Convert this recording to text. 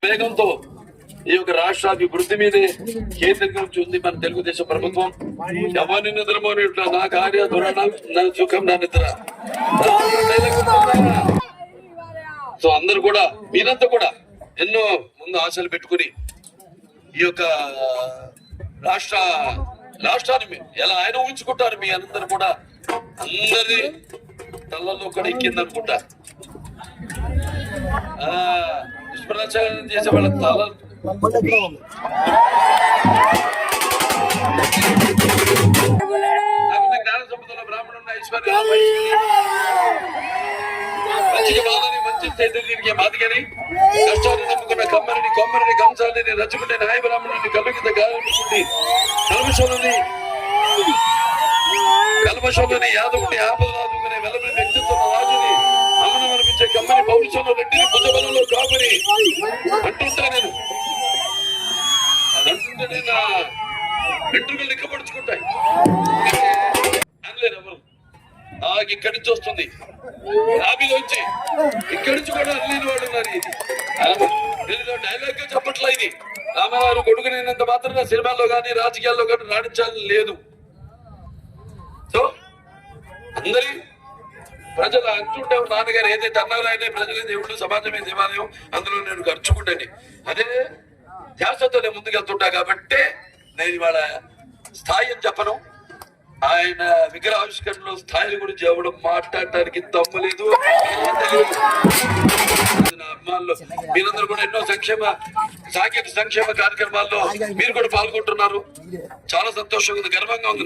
వేగంతో ఈ యొక్క రాష్ట్ర అభివృద్ధి మీదే కేంద్రీకరించి ఉంది మన తెలుగుదేశం ప్రభుత్వం. ఎవరిని నిద్రమోని నా కార్య దురణ నా సుఖం నా నిద్ర. సో అందరు కూడా మీరంతా కూడా ఎన్నో ముందు ఆశలు పెట్టుకుని ఈ యొక్క రాష్ట్రాన్ని ఎలా ఆయన ఊహించుకుంటారు. మీ అందరు కూడా అందరి తలలో కూడా ఎక్కిందనుకుంటా. దుష్ప్రచారం చేసే వాళ్ళ తల జ్ఞాన సంపదలో బ్రాహ్మణుడు ఐశ్వర్య మంచిగా బాలని మంచి తిరిగే మాదిగని కష్టాన్ని నమ్ముకున్న కొమ్మరిని కంసాలని రచ్చుకుంటే నాయ బ్రాహ్మణుని కళ్ళు కింద గాలించుకుంది కల్మషంలోని యాదవుని ఆపదలాదుకునే వెలమి వ్యక్తిత్వం రాజుని అమనం అనిపించే కమ్మని పౌరుషంలో రెడ్డిని బుద్ధబలంలో కాపుని అంటుంటా నేను అంటుంటే నా వెంట్రుకలు నిక్కపడుచుకుంటాయి అనలేరు ఎవరు. ఇక్కడి నుంచి వస్తుంది ఆవిలోంచి ఇక్కడి నుంచి కూడా అనలేని వాడు ఉన్నారు. ఇది డైలాగ్ గా చెప్పట్లా. ఇది రామగారు కొడుకునేంత మాత్రం సినిమాల్లో కానీ రాజకీయాల్లో కానీ రాణించాలని లేదు. సో అందరి ప్రజలు అంటుంటే నాన్నగారు ఏదైతే అన్నారో ఆయన ప్రజలే దేవుడు సమాజమే దేవాలయం అందులో నేను ఖర్చుకుంటాను అదే ధ్యాసతో నేను ముందుకెళ్తుంటా. కాబట్టి నేను ఇవాళ స్థాయి అని చెప్పను. ఆయన విగ్రహావిష్కరణలో స్థాయిల గురించి ఎవడం మాట్లాడటానికి తప్పలేదు. నా అభిమానులు మీరందరూ కూడా ఎన్నో సాంఘిక సంక్షేమ కార్యక్రమాల్లో మీరు కూడా పాల్గొంటున్నారు. చాలా సంతోషంగా ఉంది, గర్వంగా ఉంది.